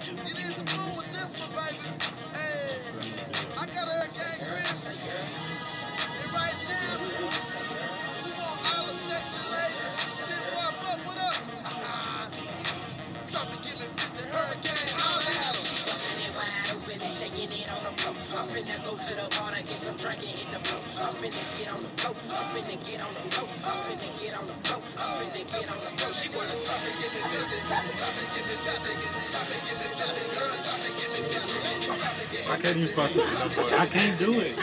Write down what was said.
Get in the fool with this one, baby. Hey, I got Hurricane Chris. And right now, we want all the sexy ladies. Tip Boy Buck, what up? Drop it, give me 50 Hurricane, holla at 'em. Wide open and shaking it on the floor. I'm finna go to the bar and get some drink and hit the floor. I'm finna get on the floor. I'm finna get on the floor. I'm finna get on the floor. I'm finna get on the floor. She wanna Drop it, give me 50. Drop it, give me 50. Drop it, give me 50. Girl, drop it, give me 50. Drop it, give me 50. I can't even fuck with that boy. I can't do it.